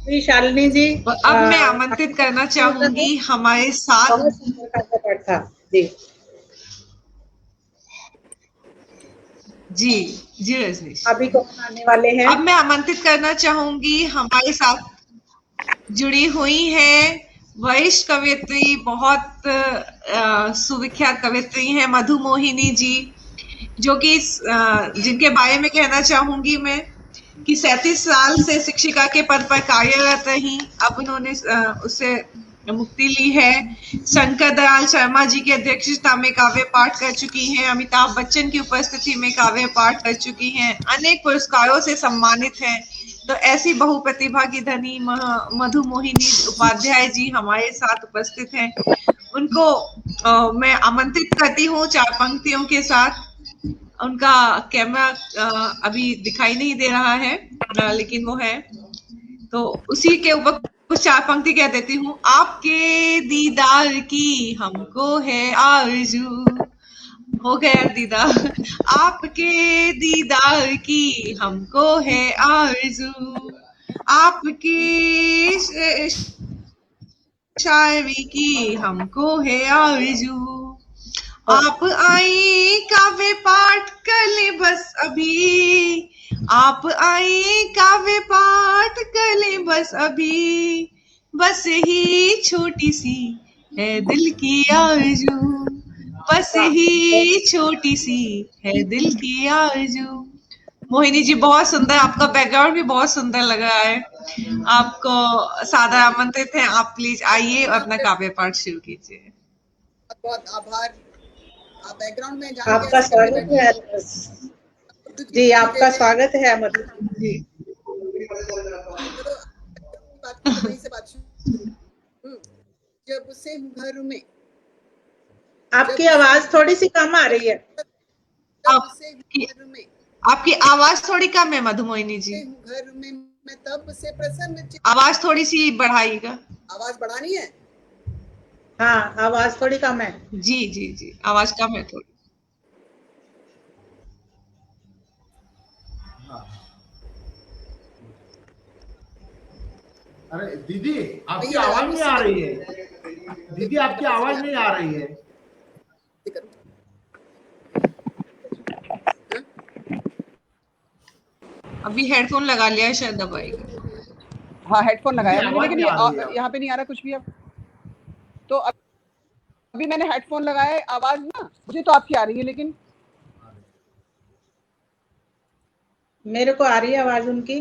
जी शालिनी जी, और अब मैं आमंत्रित करना चाहूंगी हमारे साथ। बहुत सुंदर का पाठ था जी। जी जी रजनीश। अभी कौन आने वाले हैं? अब मैं आमंत्रित करना चाहूंगी हमारे साथ जुड़ी हुई हैं वरिष्ठ कवयित्री, बहुत सुविख्यात कवयित्री हैं मधु मोहिनी जी, जो कि जिनके बारे में कहना चाहूंगी मैं कि 37 साल से शिक्षिका के पद पर कार्यरत रही। अब उन्होंने उससे मुक्ति ली है। शंकर दयाल शर्मा जी की अध्यक्षता में काव्य पाठ कर चुकी हैं। अमिताभ बच्चन की उपस्थिति में काव्य पाठ कर चुकी हैं। अनेक पुरस्कारों से सम्मानित हैं। तो ऐसी बहुप्रतिभा की धनी मधु मोहिनी उपाध्याय जी हमारे साथ उपस्थित हैं। उनको मैं आमंत्रित करती हूँ 4 पंक्तियों के साथ। उनका कैमरा अभी दिखाई नहीं दे रहा है, लेकिन वो है, तो उसी के ऊपर कुछ 4 पंक्ति कह देती हूँ। आपके दीदार की हमको है आरज़ू, हो गया दीदार। आपके दीदार की हमको है आरज़ू, आपकी शायरी की हमको है आरज़ू। आप आए काव्य पाठ कर ले बस अभी, आप आए काव्य पाठ कर ले बस अभी, बस ही छोटी सी है दिल की आरज़ू, बस ही छोटी सी है दिल की आरज़ू। मोहिनी जी बहुत सुंदर, आपका बैकग्राउंड भी बहुत सुंदर लग रहा है। आपको सादर आमंत्रित है, आप प्लीज आइए और अपना काव्य पाठ शुरू कीजिए। बहुत आभार। आप बैकग्राउंड में जान आपका स्वागत है जी, आपका स्वागत है मधु जी। वहीं से बात शुरू। जब से घर में, आपकी आवाज थोड़ी सी कम आ रही है। जब से घर में, आपकी आवाज थोड़ी कम है मधु मोहिनी जी। घर में मैं तब से प्रसन्न। आवाज थोड़ी सी बढ़ाइएगा। आवाज बढ़ानी है? हाँ, आवाज थोड़ी कम है। जी जी जी, आवाज कम है थोड़ी। अरे दीदी, आपकी आवाज नहीं आ रही है। दीदी, आपकी आवाज नहीं आ रही है। अभी हेडफोन लगा लिया है, शायद दबाएगा। हाँ, हेडफोन लगाया मैंने, लेकिन यहाँ पे नहीं आ रहा कुछ भी। अब तो अभी मैंने हेडफोन लगाया है, आवाज ना मुझे तो आपकी आ रही है, लेकिन मेरे को आ रही है आवाज उनकी।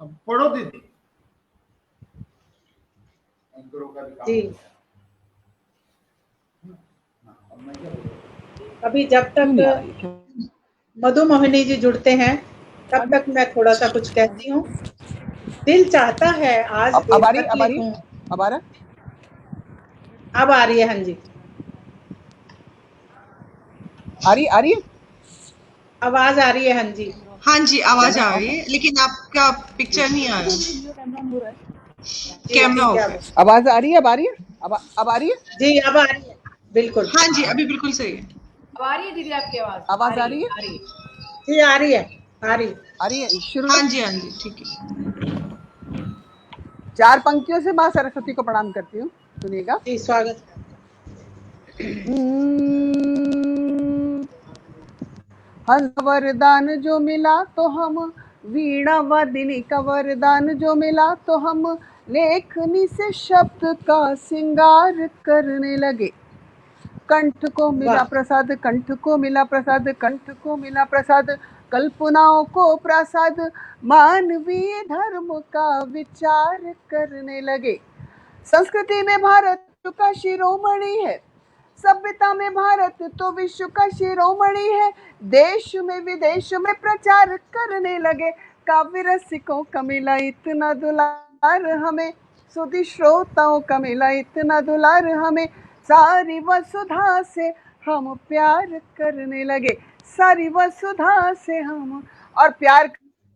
अब पढ़ो दीदी जी। अभी जब तक मधु मोहिनी जी जुड़ते हैं तब तक मैं थोड़ा सा कुछ कहती हूँ। दिल चाहता है आज अब आ रही अब आ रहा, अब आ रही है। हाँ जी, आ रही है, आवाज आ रही है। हाँ जी, हाँ जी, आवाज आ रही है, लेकिन आपका पिक्चर नहीं आ रहा। Camera off. आवाज आ रही है, अब आ रही है, अब आ रही है जी, अब आ रही है बिल्कुल। हाँ जी, अभी बिल्कुल सही है। अब आ रही है दीदी आपकी आवाज? आवाज आ रही है? जी आ रही है, आ रही है। शुरू। हाँ जी ठीक है। 4 पंक्तियों से माँ सरस्वती को प्रणाम करती हूँ, सुनिएगा। जी, स्वागत। हंस वरदान जो मिला तो हम, वीणा वादिनी का वरदान जो मिला तो हम, लेखनी से शब्द का सिंगार करने लगे। कंठ को मिला प्रसाद, कंठ को मिला प्रसाद, कंठ को मिला प्रसाद, कल्पनाओं को प्रसाद, मानवीय धर्म का विचार करने लगे। संस्कृति में भारत का शिरोमणि है, सभ्यता में भारत तो विश्व का शिरोमणि है। देश में विदेश में प्रचार करने लगे। काव्य रसिकों का मिला इतना दुलार हमें, सुधी श्रोताओं का मिला इतना दुलार हमें, सारी वसुधा से हम प्यार करने लगे, सारी वसुधा से हम। और प्यार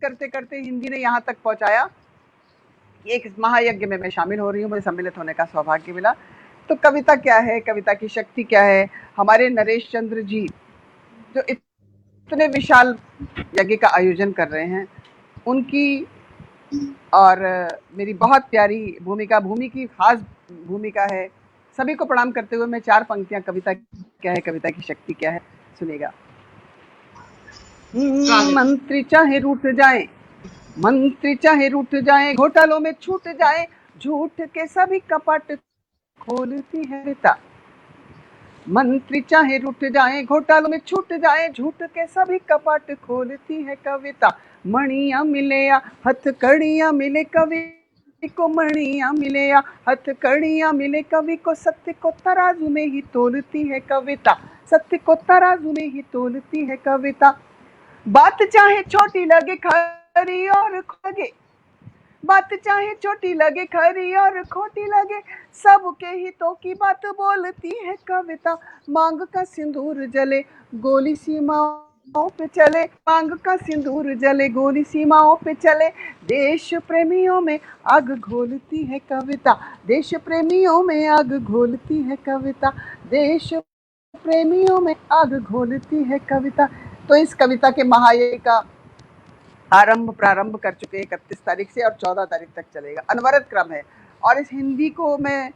करते करते हिंदी ने यहाँ तक पहुँचाया कि एक महायज्ञ में मैं शामिल हो रही हूँ, मुझे सम्मिलित होने का सौभाग्य मिला। तो कविता क्या है, कविता की शक्ति क्या है। हमारे नरेश चंद्र जी जो इतने विशाल यज्ञ का आयोजन कर रहे हैं, उनकी और मेरी बहुत प्यारी भूमिका, भूमि की खास भूमिका है। सभी को प्रणाम करते हुए मैं 4 पंक्तियां कविता क्या है, कविता की शक्ति क्या है, सुनेगा। मंत्री चाहे रूठ जाए, मंत्री चाहे रूठ जाए, घोटालों में छूट जाए, झूठ के सभी कपट खोलती है कविता। मंत्री चाहे रूठ जाए, घोटालों में छूट जाए, झूठ के सभी कपट खोलती है कविता। मणियां मिले या हथकड़ियां मिले, कवि को मणियां मिले या हथकड़ियां मिले, कवि को सत्य को तराजू में ही तोलती है कविता। सत्य को तराजू में ही तोलती है कविता। बात चाहे छोटी लगे खरी और लगे, बात चाहे छोटी लगे खरी और खोटी लगे, सबके हितों की बात बोलती है कविता। मांग का सिंदूर जले, गोली सीमाओं पे चले, मांग का सिंदूर जले, गोली सीमाओं पे चले, देश प्रेमियों में आग घोलती है कविता। देश प्रेमियों में आग घोलती है कविता। देश प्रेमियों में आग घोलती है कविता। तो इस कविता के महायज्ञ का प्रारंभ कर चुके हैं 31 तारीख से और 14 तारीख तक चलेगा। अनवरत क्रम है और इस हिंदी को मैं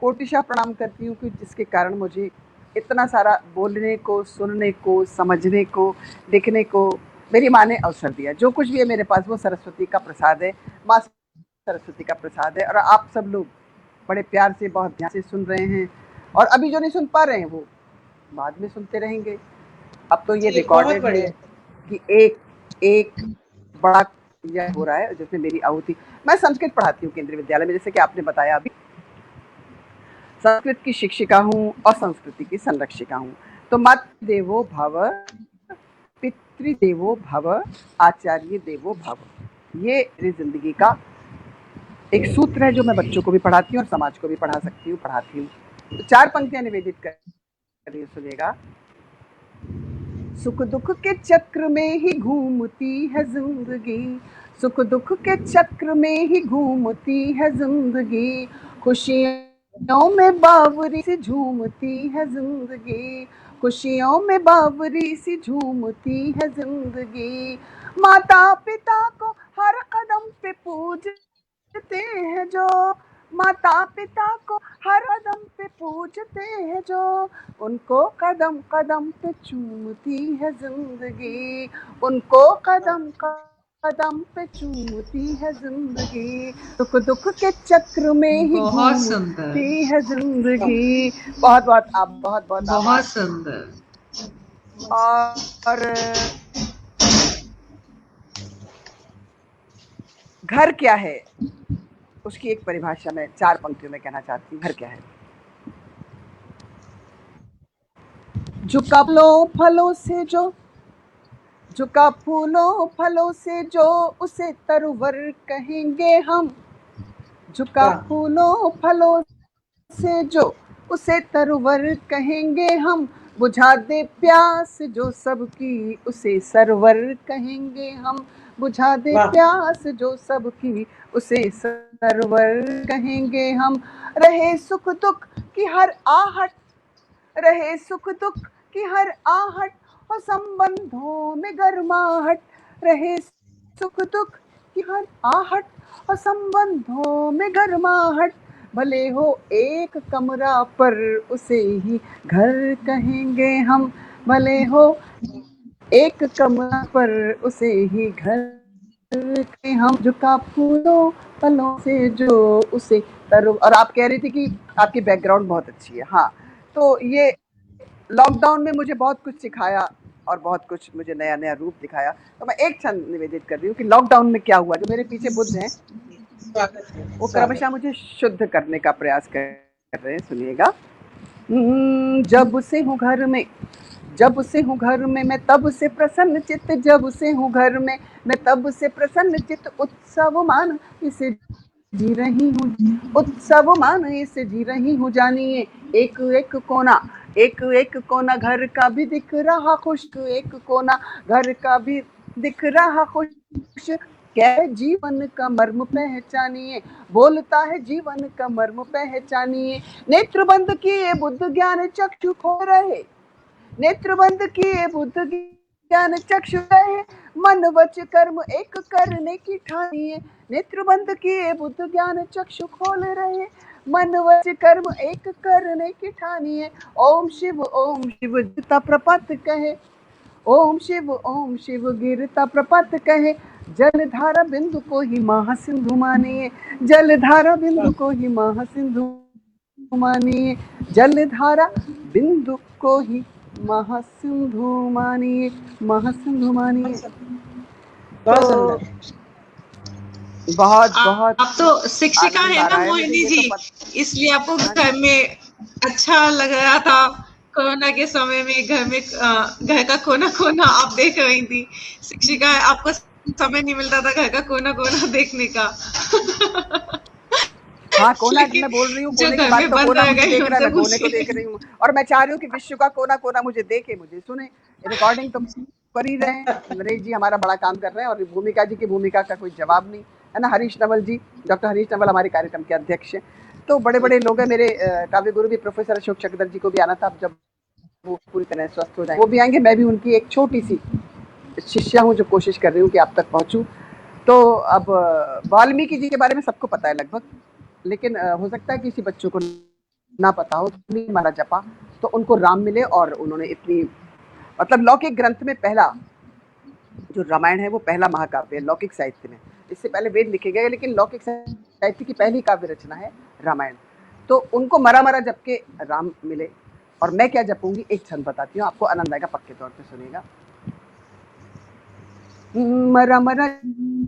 कोटिशा प्रणाम करती हूँ कि जिसके कारण मुझे इतना सारा बोलने को, सुनने को, समझने को, लिखने को मेरी माँ ने अवसर दिया। जो कुछ भी है मेरे पास वो सरस्वती का प्रसाद है, माँ सरस्वती का प्रसाद है। और आप सब लोग बड़े प्यार से, बहुत ध्यान से सुन रहे हैं और अभी जो नहीं सुन पा रहे हैं वो बाद में सुनते रहेंगे। अब तो ये रिकॉर्डेड है कि एक बड़ा यह हो रहा है जिसमें मेरी आहुति। मैं संस्कृत पढ़ाती हूँ केंद्रीय विद्यालय में, जैसे कि आपने बताया अभी। संस्कृत की शिक्षिका हूँ और संस्कृति की संरक्षिका हूँ। तो मातृ देवो भव, पितृदेवो भव, आचार्य देवो भव, ये मेरी जिंदगी का एक सूत्र है जो मैं बच्चों को भी पढ़ाती हूँ और समाज को भी पढ़ाती हूँ। तो 4 पंक्तियां निवेदित कर सुनिएगा। सुख दुख के चक्र में ही घूमती है जिंदगी, सुख दुख के चक्र में ही घूमती है जिंदगी, खुशियों में बावरी सी झूमती है जिंदगी, खुशियों में बावरी सी झूमती है जिंदगी। माता पिता को हर कदम पे पूजते हैं जो, माता पिता को हर कदम पे पूजते हैं जो, उनको कदम कदम पे चूमती है जिंदगी, उनको कदम कदम पे चूमती है जिंदगी, सुख दुख के चक्र में ही घूमती है जिंदगी। बहुत बहुत आप बहुत सुंदर। और घर क्या है उसकी एक परिभाषा मैं 4 पंक्तियों में कहना चाहती हूँ। घर क्या है? झुका फलों से जो, झुका फूलों फलों से जो, उसे तरवर कहेंगे हम। झुका फूलों फलों से जो, उसे तरवर कहेंगे हम। बुझा दे प्यास जो सबकी, उसे सरवर कहेंगे हम। बुझा दे प्यास जो सबकी, उसे सरवर कहेंगे हम। रहे सुख दुख की हर आहट, रहे सुख दुख की हर आहट, और संबंधों में गर्माहट। रहे सुख दुख की हर आहट और संबंधों में गर्माहट। भले हो एक कमरा पर, उसे ही घर कहेंगे हम। भले हो एक कमरा पर, उसे ही घर कहेंगे हम। झुका फूलों फलों से जो, उसे तरु। और आप कह रही थी कि आपकी बैकग्राउंड बहुत अच्छी है। हाँ, तो ये लॉकडाउन में मुझे बहुत कुछ सिखाया और बहुत कुछ मुझे नया नया रूप दिखाया। तो मैं एक छंद निवेदित कर रही हूँ कि लॉकडाउन में क्या हुआ। जो मेरे पीछे बुद्ध हैं वो क्रमशः मुझे शुद्ध करने का प्रयास कर रहे हैं। सुनिएगा। जब से हूँ घर में, जब से हूँ घर में, मैं तब से प्रसन्न चित्त। जब से हूँ घर में, मैं तब से प्रसन्न चित्त। उत्सव मान इसे जी रही हूँ, उत्सव मान इसे जी रही हूँ। जानिए एक एक कोना, एक एक कोना घर का भी दिख रहा खुश। एक कोना घर का भी दिख रहा खुश। क्या जीवन का मर्म पहचानिए, बोलता है जीवन का मर्म पहचानिए। नेत्र बंद किए बुद्ध ज्ञान चक्षु खो रहे, नेत्र बंद किए बुद्ध ज्ञान चक्षु है, मन वच कर्म एक करने की ठानिए। नेत्र बंद किए बुद्ध ज्ञान चक्षु खोल रहे, मन वच कर्म एक करने की ठानिए। ओम शिव गिरता प्रपत कहे, ओम शिव गिरता प्रपत कहे। जलधारा बिंदु को ही महासिंधु मानिए, जलधारा बिंदु को ही महासिंधु मानिए, जलधारा बिंदु को ही महासिंधु मानिए, महासिंधु मानिए। बहुत सुंदर। बहुत बहुत आप तो शिक्षिका आनंद है आ ना रहा है मोहिनी मुझे, ये जी, तो इसलिए आपको घर में अच्छा लग रहा था। कोरोना के समय में घर का कोना कोना आप देख रही थी। शिक्षिका है, आपको समय नहीं मिलता था घर का कोना कोना देखने का। हाँ, कोना लेकिन मैं बोल रही हूँ, जो कोने की घर बात में तो बंद कोना रह मुझे गए देख रहा है, उनसे मैं कोने को पूछिए। देख रही हूँ। और मैं चाह रही हूँ कि विश्व का कोना कोना मुझे देखे, मुझे सुने। रिकॉर्डिंग तो कर ही रहे हैं, नरेश जी हमारा बड़ा काम कर रहे हैं, और भूमिका जी की भूमिका का कोई जवाब नहीं है ना। हरीश नवल जी, डॉक्टर हरीश नवल हमारे कार्यक्रम के अध्यक्ष हैं। तो बड़े बड़े लोग हैं। मेरे काव्य गुरु भी प्रोफेसर अशोक चक्रधर जी को भी आना था, अब जब वो पूरी तरह स्वस्थ हो जाए वो भी आएंगे। मैं भी उनकी एक छोटी सी शिष्या हूँ जो कोशिश कर रही हूँ कि आप तक पहुँचूँ। तो अब वाल्मीकि जी के बारे में सबको पता है लगभग, लेकिन हो सकता है किसी बच्चों को ना पता हो। मारा जपा तो उनको राम मिले, और उन्होंने इतनी मतलब लौकिक ग्रंथ में पहला जो रामायण है वो पहला महाकाव्य है लौकिक साहित्य में। इससे पहले वेद लिखे गए, लेकिन लौकिक साहित्य की पहली काव्य रचना है रामायण। तो उनको मरा मरा जप के राम मिले। और मैं क्या जपूंगी, एक छंद बताती हूँ आपको, आनंद आएगा, पक्के तौर पे सुनिएगा। मरा मरा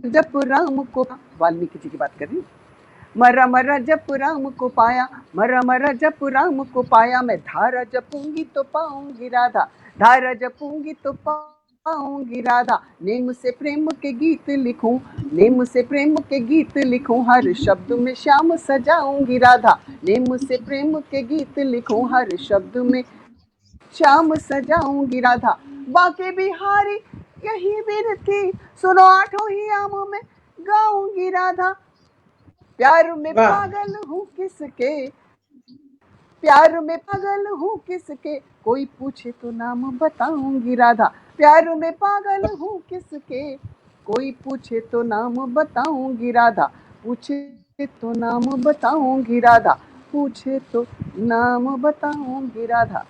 जप राम को, वाल्मीकि जी की बात कर रही हूँ। मरा मरा जप राम को पाया, मरा मरा जप राम को पाया। मैं धारा जपूंगी तो पाऊंगी राधा, धारा जपूंगी तो पाऊंगी राधा। नेम से प्रेम के गीत लिखूं, नेम से प्रेम के गीत लिखूं। हर शब्द में श्याम सजाऊंगी राधा, नेम से प्रेम के गीत लिखूं। हर शब्द में श्याम सजाऊंगी राधा। बाके बिहारी यही विनती, सुनो आठों ही आमों में गाऊंगी राधा। प्यार में पागल हूँ किसके, प्यार में पागल हूँ किसके, कोई पूछे तो नाम बताऊंगी राधा। प्यार में पागल हूँ किसके, कोई पूछे तो नाम बताऊंगी राधा। पूछे तो नाम बताऊंगी राधा, पूछे तो नाम बताऊंगी राधा।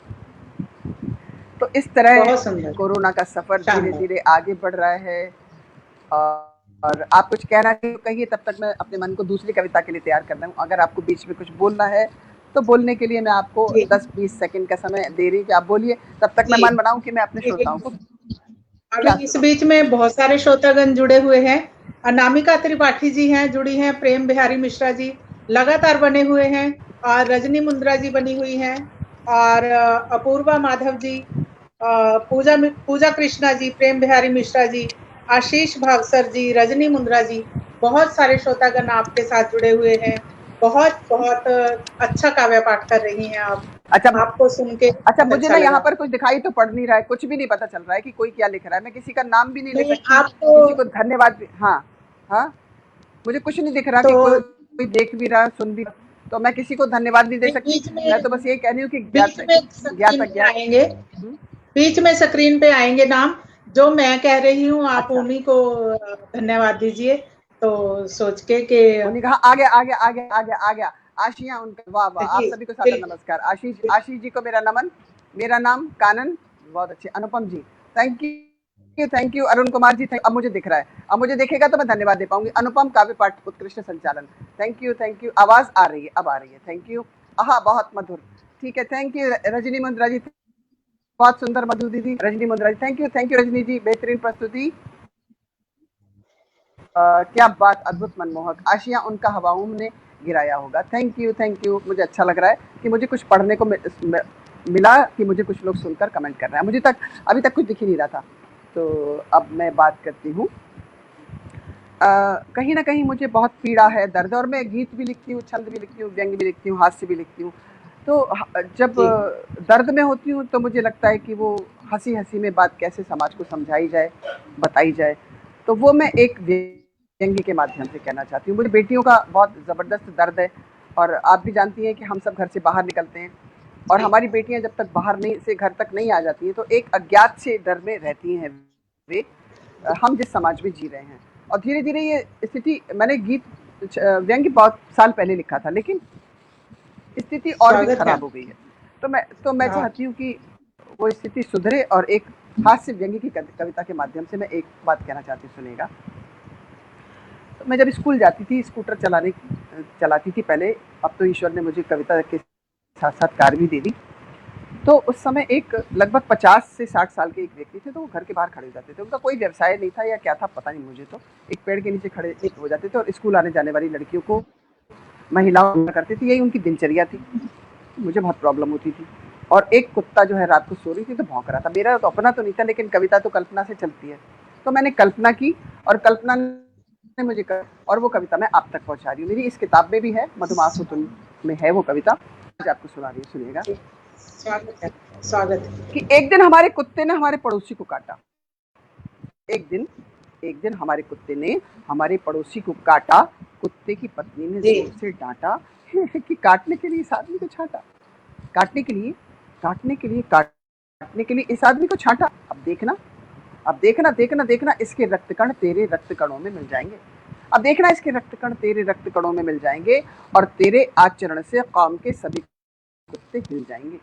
तो इस तरह कोरोना का सफर धीरे धीरे आगे बढ़ रहा है। और आप कुछ कहना चाहिए तो कहिए, तब तक मैं अपने मन को दूसरी कविता के लिए तैयार कर रहा हूँ। अगर आपको बीच में कुछ बोलना है तो बोलने के लिए मैं आपको 10-20 सेकंड का समय दे रही हूँ कि आप बोलिए, तब तक मैं मन बनाऊं कि मैं अपने श्रोताओं को। अभी इस बीच में बहुत सारे श्रोतागण जुड़े हुए हैं। अनामिका त्रिपाठी जी हैं, जुड़ी हैं। प्रेम बिहारी मिश्रा जी लगातार बने हुए हैं, और रजनी मुंद्रा जी बनी हुई हैं, और अपूर्वा माधव जी, पूजा कृष्णा जी, प्रेम बिहारी मिश्रा जी, आशीष भागसर जी, रजनी मुंद्रा जी, बहुत सारे श्रोतागण आपके साथ जुड़े हुए हैं। बहुत बहुत अच्छा काव्य पाठ कर रही हैं आप। अच्छा, आपको सुन के अच्छा मुझे ना यहाँ पर कुछ दिखाई तो पड़ नहीं रहा है, कुछ भी नहीं पता चल रहा है कि कोई क्या लिख रहा है। मैं किसी का नाम भी नहीं ले सकती, किसी को धन्यवाद भी। हाँ हाँ, मुझे कुछ नहीं दिख रहा कि कोई देख भी रहा, सुन भी, तो मैं किसी को धन्यवाद नहीं दे सकती। मैं तो बस ये कह रही हूँ कि बीच में स्क्रीन पे आएंगे नाम, जो मैं कह रही हूँ आप उन्हीं को धन्यवाद दीजिए। तो सोच के कि आ गया आशिया उनका। वाह वाह, आप सभी को सादर नमस्कार। आशीष जी को मेरा नमन। मेरा नाम कानन, बहुत अच्छे। अनुपम जी थैंक यू। अरुण कुमार जी, अब मुझे दिख रहा है, अब मुझे देखेगा तो मैं धन्यवाद दे पाऊंगी। अनुपम काव्य पाठ उत्कृष्ट संचालन, थैंक यू। आवाज आ रही है, अब आ रही है, थैंक यू। आहा, बहुत मधुर, ठीक है, थैंक यू। रजनी मुंद्रा जी, बहुत सुंदर मधु दीदी। रजनी मुंद्रा जी, थैंक यू रजनी जी, बेहतरीन प्रस्तुति, क्या बात, अद्भुत, मनमोहक। आशिया उनका हवाओं ने गिराया होगा, थैंक यू। मुझे अच्छा लग रहा है कि मुझे कुछ पढ़ने को मिला, कि मुझे कुछ लोग सुनकर कमेंट कर रहे हैं। मुझे अभी तक कुछ दिख ही नहीं रहा था। तो अब मैं बात करती हूँ। कहीं ना कहीं मुझे बहुत पीड़ा है, दर्द, और मैं गीत भी लिखती हूँ, छंद भी लिखती हूँ, व्यंग्य भी लिखती हूँ, हास्य भी लिखती हूँ। तो जब दर्द में होती हूँ तो मुझे लगता है कि वो हंसी में बात कैसे समाज को समझाई जाए, बताई जाए। तो वो मैं एक व्यंग्य के माध्यम से कहना चाहती हूँ। मुझे बेटियों का बहुत ज़बरदस्त दर्द है, और आप भी जानती हैं कि हम सब घर से बाहर निकलते हैं और हमारी बेटियां जब तक बाहर नहीं से घर तक नहीं आ जाती हैं तो एक अज्ञात से डर में रहती हैं वे, हम जिस समाज में जी रहे हैं। और धीरे धीरे ये स्थिति, मैंने गीत व्यंग्य बहुत साल पहले लिखा था, लेकिन स्थिति और भी खराब हो गई है। तो मैं चाहती हूँ कि वो स्थिति सुधरे और एक हास्य व्यंग्य की कविता के माध्यम से मैं एक बात कहना चाहती हूँ, सुनेगा। तो मैं जब स्कूल जाती थी, स्कूटर चलाती थी पहले, अब तो ईश्वर ने मुझे कविता के साथ साथ कार भी दे दी। तो उस समय एक लगभग 50 से 60 साल के एक व्यक्ति थे, तो वो घर के बाहर खड़े हो जाते थे। उनका कोई व्यवसाय नहीं था या क्या था पता नहीं मुझे, तो एक पेड़ के नीचे खड़े हो जाते थे और स्कूल आने जाने वाली लड़कियों को महिलाओं करती थी, यही उनकी दिनचर्या थी। मुझे बहुत प्रॉब्लम होती थी। और एक कुत्ता जो है रात को सो रही थी तो भौंक रहा था। मेरा तो अपना तो नहीं था, लेकिन कविता तो कल्पना से चलती है, तो मैंने कल्पना की और कल्पना ने मुझे और वो कविता मैं आप तक पहुंचा रही हूँ। मेरी इस किताब में भी है, मधुमास तुम में है वो कविता, आज आपको सुना रही हूँ, सुनिएगा। स्वागत कि एक दिन हमारे कुत्ते ने हमारे पड़ोसी को काटा। एक दिन हमारे कुत्ते ने हमारे पड़ोसी को काटा। कुत्ते की पत्नी ने जोर से डांटा कि काटने के लिए इस आदमी को छाटा, काटने के लिए इस आदमी को छाटा। अब देखना इसके रक्तकण तेरे रक्तकणों में मिल जाएंगे। अब देखना इसके रक्तकण तेरे रक्तकणों में मिल जाएंगे और तेरे आचरण से कौम के सभी कुत्ते हिल जाएंगे।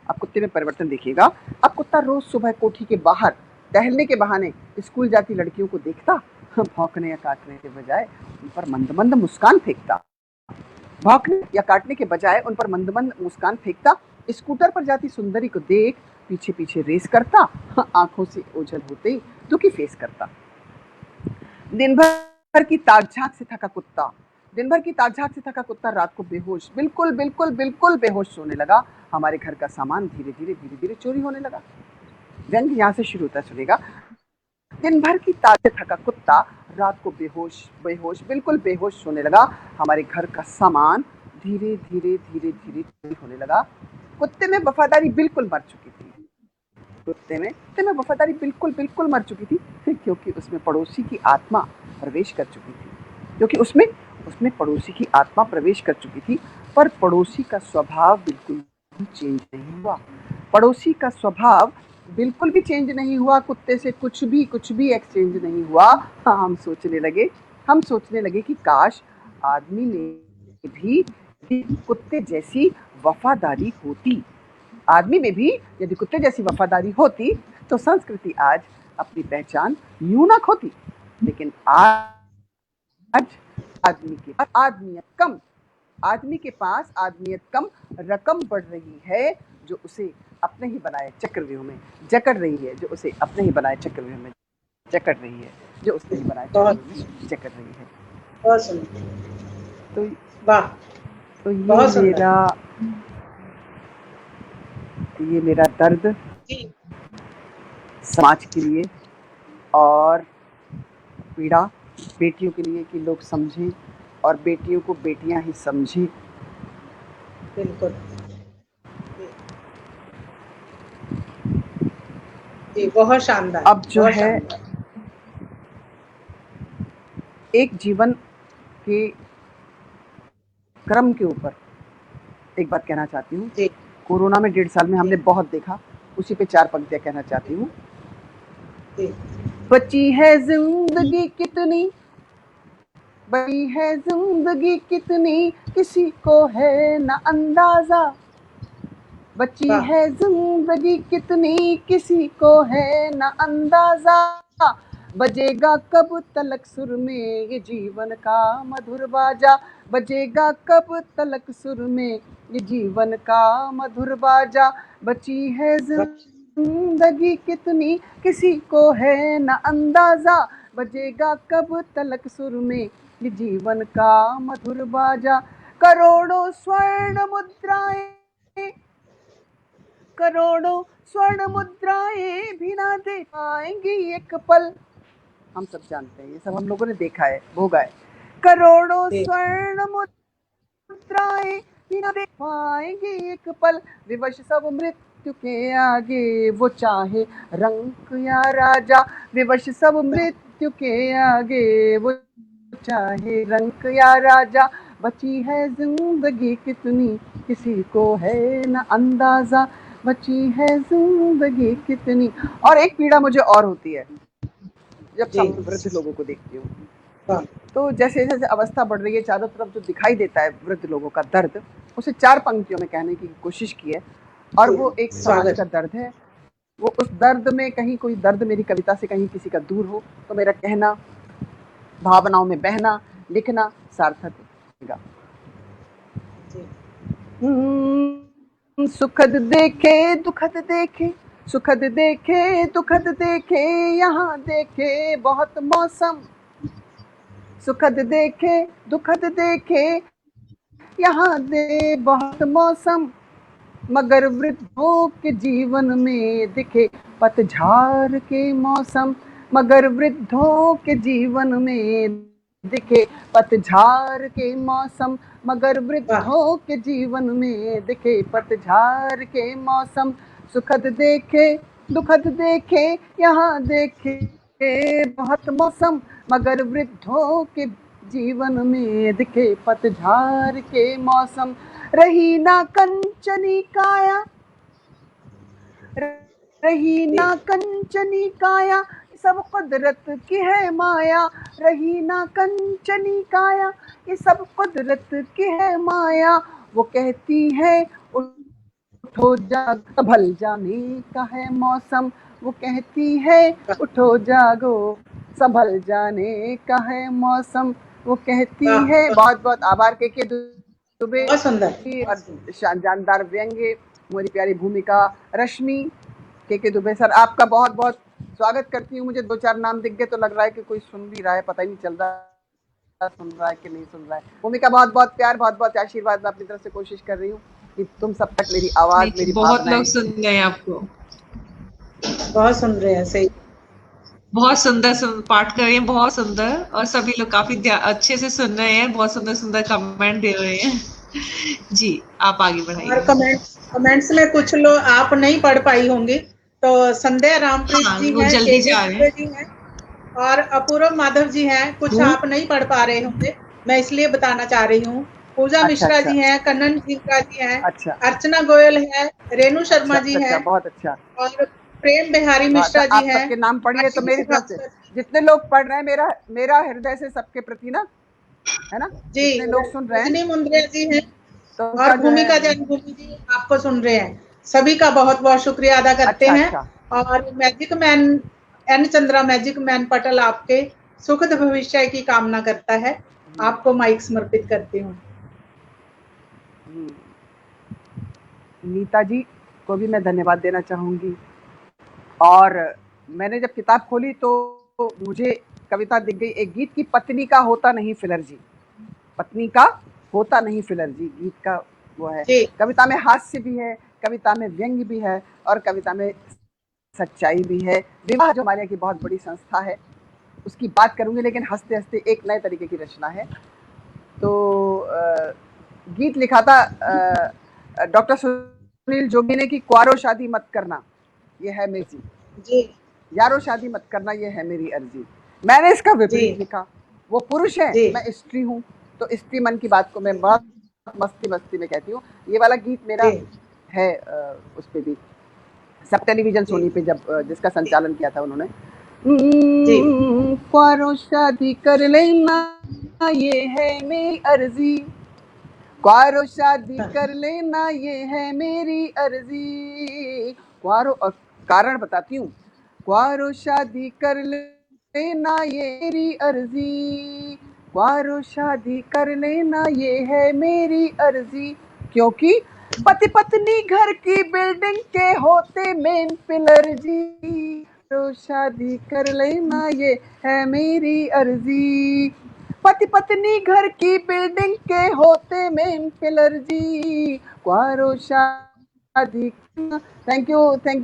अब कुत्ते में परिवर्तन देखिएगा। अब कुत्ता रोज सुबह कोठी के बाहर टहलने के बहाने स्कूल जाती लड़कियों को देखता, भौंकने या काटने के बजाय उन पर मंद मंद मुस्कान फेंकता। भौंकने या काटने के बजाय उन पर मंद मंद मुस्कान फेंकता। स्कूटर पर जाती सुंदरी को देख पीछे पीछे रेस करता, आंखों से ओझल होते ही दुखी फेस करता। दिन भर की ताक झांक से थका कुत्ता रात को बेहोश, बिल्कुल बेहोश सोने लगा। हमारे घर का सामान धीरे धीरे चोरी होने लगा। व्यंग्य यहाँ से शुरू होता है, सुनेगा। दिन भर की ताक से थका कुत्ता रात को बेहोश बिल्कुल बेहोश सोने लगा। हमारे घर का सामान धीरे धीरे चोरी होने लगा। कुत्ते में वफादारी बिल्कुल मर चुकी थी। क्योंकि उसमें पड़ोसी की आत्मा प्रवेश कर चुकी थी। पर पड़ोसी का स्वभाव बिल्कुल भी चेंज नहीं हुआ। कुत्ते से कुछ भी एक्सचेंज नहीं हुआ। हम सोचने लगे कि काश आदमी ने भी कुत्ते जैसी वफादारी होती। आदमी में भी यदि कुत्ते जैसी वफादारी होती तो संस्कृति आज अपनी पहचान यूं ना खोती। लेकिन आज आदमी के पास आदमियत कम, रकम बढ़ रही है जो उसे अपने ही बनाए चक्रव्यूह में जकड़ रही है। तो ये मेरा दर्द समाज के लिए और पीड़ा बेटियों के लिए कि लोग समझें और बेटियों को बेटियां ही समझें। बिल्कुल जी, बहुत शानदार। अब जो है एक जीवन के क्रम के ऊपर एक बात कहना चाहती हूँ। कोरोना में 1.5 साल में हमने बहुत देखा, उसी पे 4 पंक्तियां कहना चाहती हूँ। बची है जिंदगी कितनी किसी को है ना अंदाजा। बची है जिंदगी कितनी किसी को है ना अंदाजा। बजेगा कब तलक सुर में ये जीवन का मधुर बाजा। बजेगा कब तलक सुर में ये जीवन का मधुर बाजा। बची है जिंदगी कितनी किसी को है ना अंदाजा। बजेगा कब तलक सुर में ये जीवन का मधुर बाजा। करोड़ों स्वर्ण मुद्राएं भी ना दे पाएंगी एक पल। हम सब जानते हैं, ये सब हम लोगों ने देखा है, भोगा है। करोड़ों स्वर्ण मुद्राएं भी ना दे पाएंगी एक पल। विवश सब मृत्यु के आगे वो चाहे रंक या राजा। विवश सब मृत्यु के आगे वो चाहे रंक या राजा। बची है जिंदगी कितनी किसी को है न अंदाजा, बची है जिंदगी कितनी। और एक पीड़ा मुझे और होती है जब जी। सामने वृद्ध लोगों को देखती हूँ, वाह, तो जैसे जैसे अवस्था बढ़ रही है चारों तरफ जो दिखाई देता है वृद्ध लोगों का दर्द, उसे 4 पंक्तियों में कहने की कोशिश की है। और वो एक समाज स्वागत। का दर्द है। वो उस दर्द में कहीं कोई दर्द मेरी कविता से कहीं किसी का दूर हो तो मेरा कहना, भावनाओं में बहना, लिखना सार्थक होगा। सुखद देखे दुखद देखे, सुखद देखे दुखद देखे, यहाँ देखे बहुत मौसम। सुखद देखे दुखद देखे, यहाँ दे बहुत मौसम, मगर वृद्धों के जीवन में दिखे पतझड़ के मौसम, मगर वृद्धों के जीवन में दिखे पतझड़ के मौसम, मगर वृद्धों के जीवन में दिखे पतझड़ के मौसम। सुखद देखे दुखद देखे, यहाँ देखे बहुत मौसम, मगर वृद्धों के जीवन में दिखे पतझड़ के मौसम। रही ना कंचनी काया, रही ना कंचनी काया, सब कुदरत की है माया। रही ना कंचनी काया, ये सब कुदरत की है माया। वो कहती है उठो जाग, संभल जाने का है मौसम। वो कहती है उठो जागो, संभल जाने का है मौसम। वो कहती है, बहुत बहुत आभार के दुबे बहुत सुंदर और जानदार व्यंग्य, मेरी प्यारी भूमिका रश्मि के दुबे सर, आपका बहुत बहुत स्वागत करती हूँ। मुझे 2-4 नाम दिख गए तो लग रहा है कि कोई सुन भी रहा है, पता ही नहीं चल रहा सुन रहा है कि नहीं सुन रहा है। भूमिका बहुत बहुत प्यार, बहुत बहुत आशीर्वाद मैं अपनी तरफ से कोशिश कर रही हूँ कि तुम सब तक मेरी आवाज, मेरी बहुत लोग सुन रहे हैं आपको, बहुत सुन रहे हैं। सही, बहुत सुंदर पाठ कर रहे हैं, बहुत सुंदर, और सभी लोग काफी अच्छे से सुन रहे हैं, बहुत सुंदर सुंदर कमेंट दे रहे हैं। जी आप आगे बढ़ाइए। और कमेंट्स में कुछ लोग आप नहीं पढ़ पाई होंगी, तो संध्या रामप्रीत जी हैं, जल्दी जा रहे जी हैं और अपूर्व माधव जी हैं। कुछ आप नहीं पढ़ पा रहे होंगे, मैं इसलिए बताना चाह रही हूँ। पूजा मिश्रा जी हैं, कन्नन झिंका जी हैं, अर्चना गोयल है, रेणु शर्मा जी हैं, बहुत अच्छा, और प्रेम बिहारी मिश्रा जी हैं। सबके नाम पढ़िए तो मेरी तरफ से जितने लोग पढ़ रहे हैं, मेरा हृदय से सबके प्रति ना, है ना जी, जितने लोग सुन रहे हैं। रजनी मुंद्रा जी हैं तो और भूमिका जन्मभूमि जी आपको सुन रहे हैं। सभी का बहुत बहुत शुक्रिया अदा करते हैं। और magic man N Chandra, magic man पटल आपके सुखद भविष्य की कामना करता है। आपको माइक समर्पित करती हूँ। नीता जी को भी मैं धन्यवाद देना चाहूंगी। और मैंने जब किताब खोली तो मुझे कविता दिख गई, एक गीत की पत्नी का होता नहीं फिलर्जी, पत्नी का होता नहीं फिलर्जी गीत का वो है। कविता में हास्य भी है, कविता में व्यंग्य भी है, और कविता में सच्चाई भी है। विवाह जो हमारे यहाँ की बहुत बड़ी संस्था है उसकी बात करूंगी, लेकिन हंसते हंसते एक नए तरीके की रचना है। तो गीत लिखा था डॉक्टर सुनील जोगी ने कि क्वारो शादी मत करना ये है मेरी जी, यारो शादी मत करना ये है मेरी अर्जी। मैंने इसका विपरीत लिखा, वो पुरुष है मैं स्त्री हूँ, तो स्त्री मन की बात को मैं बहुत मस्ती मस्ती में कहती हूँ। ये वाला गीत मेरा है उस पे भी, सब टेलीविजन सोनी पे जब जिसका संचालन किया था उन्होंने। क्वारो शादी कर लेना ये है मेरी अर्जी, क्वारो शादी कर लेना ये है मेरी अर्जी। क्वारो, और कारण बताती हूँ, क्वारो शादी कर लेना ये मेरी अर्जी, क्वारो शादी कर लेना ये है मेरी अर्जी। क्योंकि पति पत्नी घर की बिल्डिंग के होते मेन पिलर जी, क्वारो शादी कर लेना ये है मेरी अर्जी। पति पत्नी घर की बिल्डिंग के होते मेन पिलर जी, क्वारो शादी। Thank you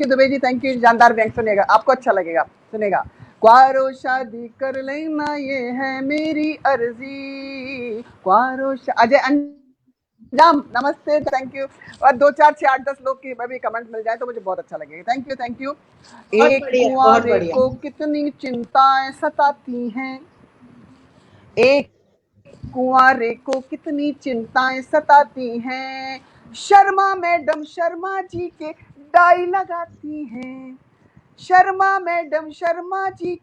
Dubey ji, thank you. जानदार व्यंग सुनेगा, आपको अच्छा लगेगा, सुनेगा। क्वारो शादी कर लेना ये है मेरी अर्जी, क्वारो अजय अंजाम नमस्ते, थैंक यू। और 2, 4, 6, 8, 10 लोग की भी कमेंट मिल जाए तो मुझे बहुत अच्छा लगेगा। Thank you. एक कुंवारे को कितनी चिंताएं सताती हैं, एक कुंवारे को कितनी चिंताएं सताती हैं। शर्मा मैडम शर्मा जी के डाई लगाती हैं। शर्मा मैडम शर्मा जी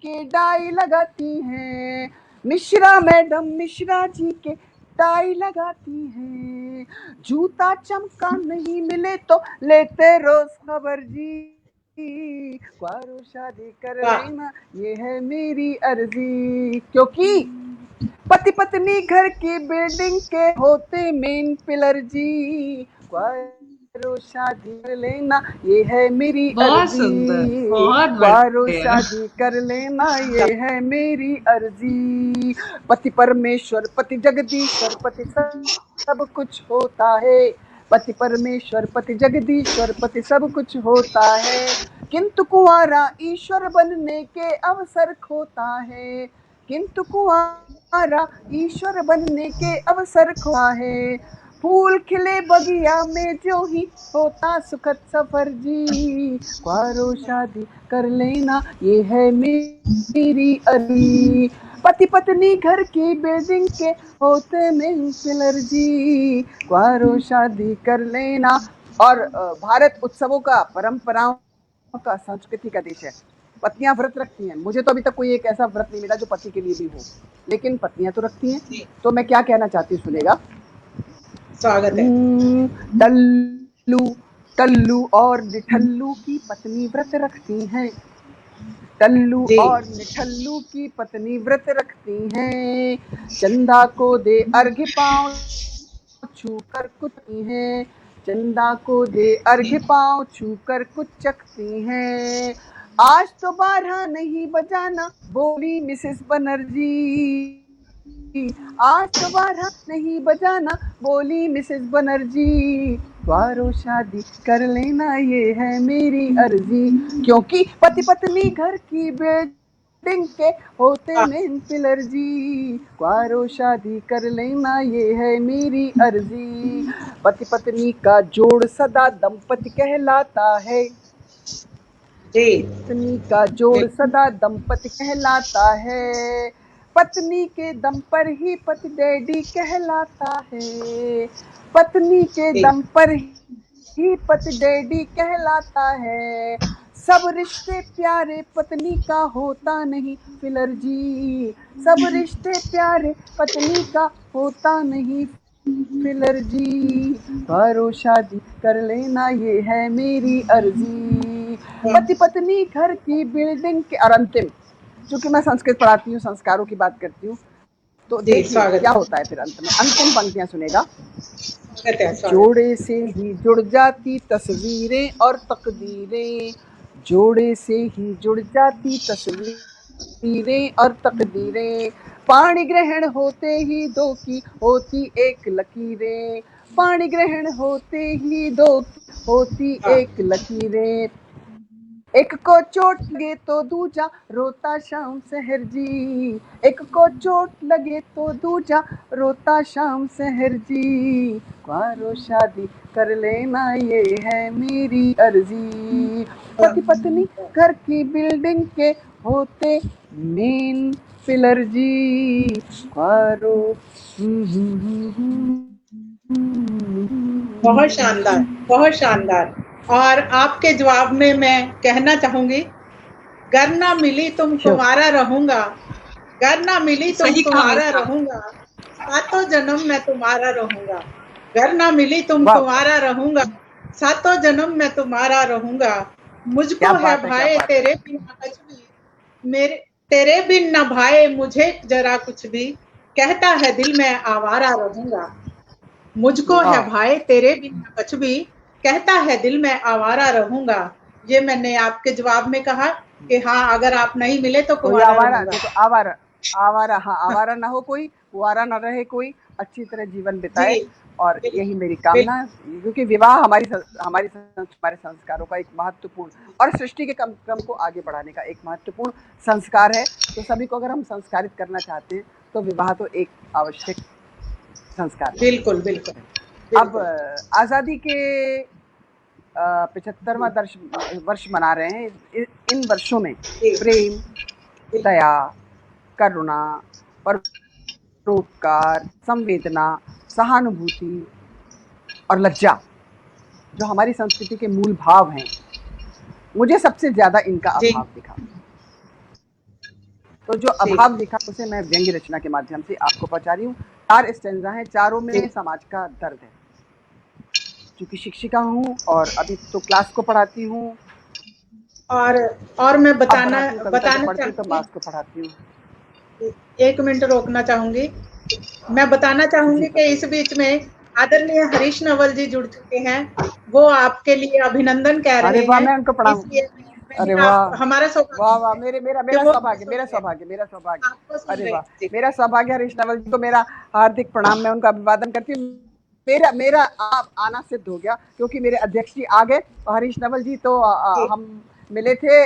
के डाई लगाती हैं। मिश्रा मैडम मिश्रा जी के टाई लगाती हैं। जूता चमका नहीं मिले तो लेते रोज खबर जी। क्वारो शादी कर वाह। लेना ये है मेरी अर्जी। क्योंकि पति पत्नी घर की बिल्डिंग के होते मेन पिलर जी। क्वारो शादी कर लेना ये है मेरी बहुत सुंदर, अर्जी। बहुत क्वारो बढ़िया। शादी कर लेना ये है मेरी अर्जी। पति परमेश्वर पति जगदीश्वर पति सब कुछ होता है। पति परमेश्वर पति जगदीश्वर पति सब कुछ होता है। किंतु कुंवारा ईश्वर बनने के अवसर खोता है। किंतु कुंवारा ईश्वर बनने के अवसर खोता है। फूल खिले बगिया में जो ही होता सुखद सफर जी। क्वारो शादी कर लेना ये है मेरी अर्जी। पति पत्नी घर की बिल्डिंग के होते में पिलर जी। क्वारो शादी कर लेना। और भारत उत्सवों का परंपराओं का संस्कृति का देश है। पत्नियां व्रत रखती हैं। मुझे तो अभी तक कोई एक ऐसा व्रत नहीं मिला जो पति के लिए भी हो, लेकिन पत्नियां तो रखती हैं। तो मैं क्या कहना चाहती हूँ सुनेगा। स्वागत है। टल्लू टल्लू और निठल्लू की पत्नी व्रत रखती हैं। टल्लू जी। और निठल्लू की पत्नी व्रत रखती हैं। चंदा को दे अर्घ्य पाँव छूकर कुचती हैं। चंदा को दे अर्घ्य पाँव छूकर कुछ चखती हैं। आज तो 12 नहीं बजाना बोली मिसेस बनर्जी। आज तो 12 नहीं बजाना बोली मिसेस बनर्जी। क्वारो शादी कर लेना ये है मेरी अर्जी। क्योंकि पति पत्नी घर की बिल्डिंग के होते मेन पिलर जी। क्वारो शादी कर लेना ये है मेरी अर्जी। पति पत्नी का जोड़ सदा दंपति कहलाता है। जी। पत्नी का जोड़ सदा दंपति कहलाता है। पत्नी के दम पर ही पति डैडी कहलाता है। पत्नी के दम पर ही पति डैडी कहलाता है। सब रिश्ते प्यारे पत्नी का होता नहीं फिलर जी। सब रिश्ते प्यारे पत्नी का होता नहीं फिलर जी। क्वारो शादी कर लेना ये है मेरी अर्जी। पति पत्नी घर की बिल्डिंग के। और अंतिम, क्योंकि मैं संस्कृत पढ़ाती हूँ, संस्कारों की बात करती हूँ, तो देखिए क्या होता है फिर अंत में। अंतिम पंक्तियां सुनेगा। जोड़े से ही जुड़ जाती तस्वीरें और तकदीरें। जोड़े से ही जुड़ जाती तस्वीरें और तकदीरें। पाणी ग्रहण होते ही दो की होती एक लकीरें। पाणी ग्रहण होते ही दो होती एक लकीरें। एक को चोट लगे तो दूजा रोता शाम सहर जी। एक को चोट लगे तो दूजा रोता शाम सहर जी। क्वारो शादी कर लेना ये है मेरी अर्जी। पति पत्नी घर की बिल्डिंग के होते मेन पिलर जी। क्वारो। बहुत शानदार, बहुत शानदार। और आपके जवाब में मैं कहना चाहूंगी, गर ना मिली तुम तुम्हारा रहूंगा। गर ना मिली तुम तुम्हारा रहूंगा। सातों जन्म मैं तुम्हारा रहूंगा। गर ना मिली तुम तुम्हारा रहूंगा। सातों जन्म मैं तुम्हारा रहूंगा। मुझको है भाई तेरे बिन कुछ भी। मेरे तेरे बिन न भाई मुझे जरा कुछ भी। कहता है दिल मैं आवारा रहूंगा। मुझको है भाई तेरे बिन कुछ भी। कहता है दिल में आवारा रहूंगा। ये मैंने आपके जवाब में कहा कि हाँ, अगर आप नहीं मिले तो कुंवारा रहूंगा। आवारा आवारा, हाँ, आवारा ना हो कोई, कुंवारा ना रहे कोई, अच्छी तरह जीवन बिताए। और यही मेरी कामना है, क्योंकि विवाह हमारे संस्कारों का एक महत्वपूर्ण और सृष्टि के क्रम को आगे बढ़ाने का एक महत्वपूर्ण संस्कार है। तो सभी को अगर हम संस्कारित करना चाहते हैं तो विवाह तो एक आवश्यक संस्कार है। बिल्कुल बिल्कुल। अब आज़ादी के 75वां वर्ष मना रहे हैं। इन वर्षों में प्रेम, दया, करुणा, परोपकार, संवेदना, सहानुभूति और लज्जा, जो हमारी संस्कृति के मूल भाव हैं, मुझे सबसे ज्यादा इनका जी। अभाव दिखा। तो जो अभाव दिखा उसे मैं व्यंग्य रचना के माध्यम से आपको पहुंचा रही हूँ। 4 स्टेंजा हैं, चारों में समाज का दर्द है। क्योंकि शिक्षिका हूँ और अभी तो क्लास को पढ़ाती हूँ, और मैं बताना पढ़ती चाहती तो क्लास को पढ़ाती हूँ। 1 मिनट रोकना चाहूंगी। मैं बताना चाहूंगी कि इस बीच में आदरणीय हरीश नवल जी जुड़ चुके हैं। वो आपके लिए अभिनंदन कह रहे अरे वाह, हैं। मैं उनको प्रणाम। इसलिए अरे वाह, हमारा वाह वाह, मेरा सौभाग्य, अरे वाह, मेरा सौभाग्य। हरीश नवल जी को मेरा हार्दिक प्रणाम, मैं उनका अभिवादन करती हूँ। मेरा आप आना सिद्ध हो गया, क्योंकि मेरे अध्यक्ष जी आ गए और हरीश नवल जी तो हम मिले थे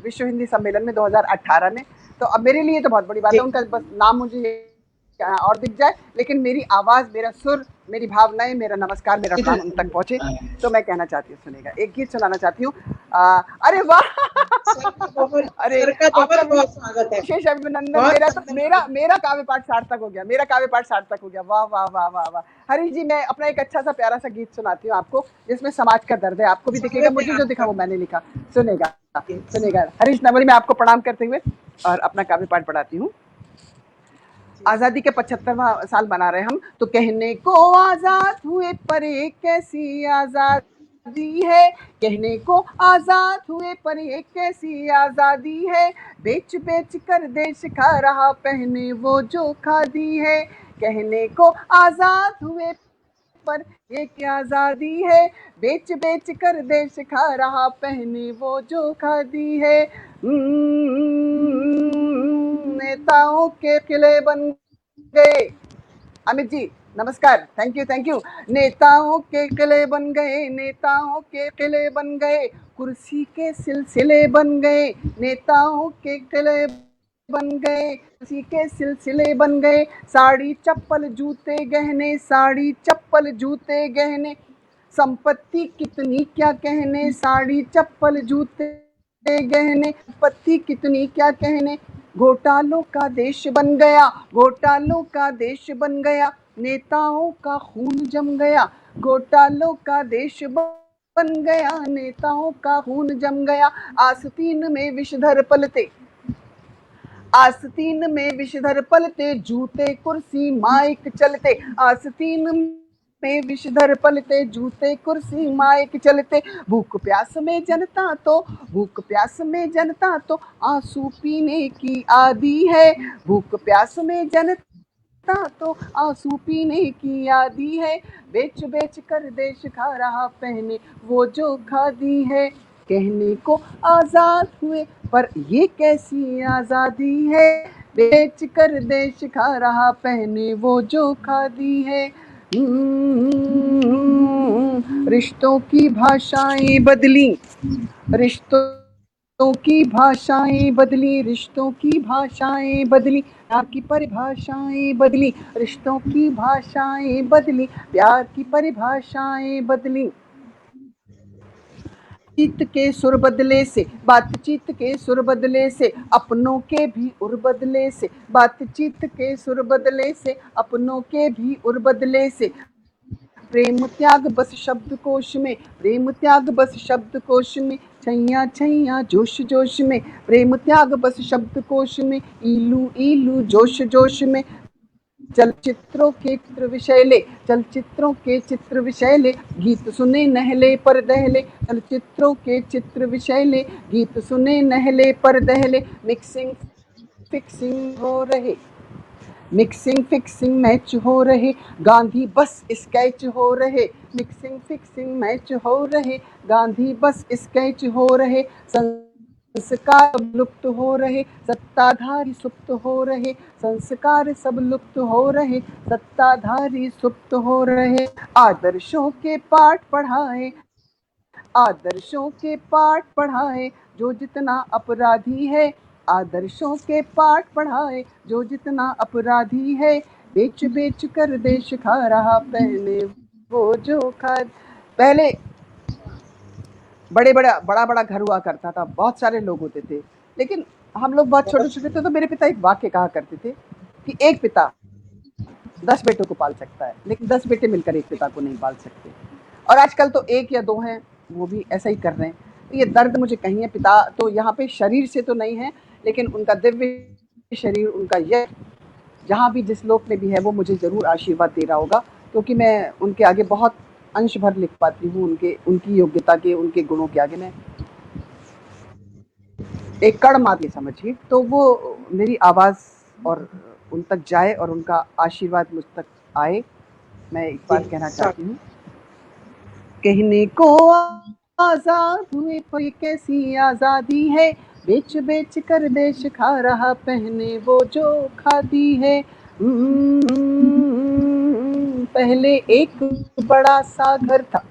विश्व हिंदी सम्मेलन में 2018 में। तो अब मेरे लिए तो बहुत बड़ी बात है, उनका बस नाम मुझे और दिख जाए, लेकिन मेरी आवाज, मेरा सुर, मेरी भावनाएं, मेरा नमस्कार, मेरा प्रणाम उन तक पहुंचे। तो मैं कहना चाहती हूँ, सुनेगा, एक गीत सुनाना चाहती हूँ। अरे वाह, अरे आपका बहुत स्वागत है, विशेष अभिनंदन। मेरा काव्य पाठ सार्थक हो गया, वाह वाह वाह वाह वाह। हरीश जी, मैं अपना एक अच्छा सा प्यारा सा गीत सुनाती हूँ आपको, जिसमें समाज का दर्द है। आपको भी दिखेगा, मुझे जो दिखा वो मैंने लिखा। सुनेगा हरीश नवल, मैं आपको प्रणाम करते हुए और अपना काव्य पाठ पढ़ाती हूँ। आजादी के 75वां साल मना रहे हम, तो कहने को आजाद हुए पर एक कैसी आजादी है, कहने को आजाद हुए पर एक कैसी आजादी है, बेच बेच कर देश खा रहा पहने वो जो खादी है, कहने को आजाद हुए पर ये क्या आजादी है, बेच बेच कर देश खा रहा पहने वो जो खादी है। नेताओं के किले बन गए, अमित जी नमस्कार, थैंक यू। नेताओं के किले बन गए, कुर्सी के सिलसिले बन गए, नेताओं के किले बन गए, कुर्सी के सिलसिले बन गए, साड़ी चप्पल जूते गहने, संपत्ति कितनी क्या कहने, साड़ी चप्पल जूते गहने, संपत्ति कितनी क्या कहने, घोटालों का देश बन गया, नेताओं का खून जम गया, घोटालों का देश बन गया, नेताओं का खून जम गया, आस्तीन में विषधर पलते, जूते कुर्सी माइक चलते, आस्तीन में विषधर पलते, जूते कुर्सी माइक चलते, भूख प्यास में जनता तो आंसू पीने की आदी है, भूख प्यास में जनता तो आंसू पीने की आदी है, बेच बेच कर देश खा रहा पहने वो जो खादी है, कहने को आजाद हुए पर ये कैसी आजादी है, बेच कर देश खा रहा पहने वो जो खादी है। रिश्तों की भाषाएं बदली, प्यार की परिभाषाएं बदली, रिश्तों की भाषाएं बदली, प्यार की परिभाषाएं बदली, बातचीत के सुर बदले से, अपनों के भी उर बदले से, बातचीत के सुर बदले से, अपनों के भी उर बदले से, प्रेम त्याग बस शब्दकोश में, छैया छैया जोश जोश में, प्रेम त्याग बस शब्दकोश में, ईलू ईलू जोश जोश में, चलचित्रों के चित्र विशैले, गीत सुने नहले पर दहले, चलचित्रों के चित्र विशैले, गीत सुने नहले पर दहले, मिक्सिंग फिक्सिंग मैच हो रहे, गांधी बस स्केच हो रहे, मिक्सिंग फिक्सिंग मैच हो रहे, गांधी बस स्केच हो रहे, संस्कार सब लुप्त हो रहे, सत्ताधारी सुप्त हो रहे, संस्कार सब लुप्त हो रहे, सत्ताधारी सुप्त हो रहे, आदर्शों के पाठ पढ़ाए जो जितना अपराधी है, आदर्शों के पाठ पढ़ाए जो जितना अपराधी है, बेच बेच कर देश खा रहा पहले वो जो खा। पहले बड़ा घर हुआ करता था, बहुत सारे लोग होते थे, लेकिन हम लोग बहुत छोटे छोटे थे, तो मेरे पिता एक वाक्य कहा करते थे कि एक पिता 10 बेटों को पाल सकता है, लेकिन 10 बेटे मिलकर एक पिता को नहीं पाल सकते। और आजकल तो 1 या 2 हैं, वो भी ऐसा ही कर रहे हैं। तो ये दर्द मुझे कहीं है। पिता तो यहाँ पे शरीर से तो नहीं है, लेकिन उनका दिव्य शरीर, उनका यश जहाँ भी जिस लोक में भी है, वो मुझे ज़रूर आशीर्वाद दे रहा होगा, क्योंकि मैं उनके आगे बहुत अंश भर लिख पाती हूँ। उनकी योग्यता के, उनके गुणों के आगे मैं एक कण मात्र समझिए। तो वो मेरी आवाज़ और उन तक जाए और उनका आशीर्वाद मुझ तक आए। मैं एक बात कहना चाहती हूँ, कहने को आजाद हुए पर ये कैसी आजादी है, बेच बेच कर देश खा रहा पहने वो जो खादी है। पहले एक बड़ा सा घर था,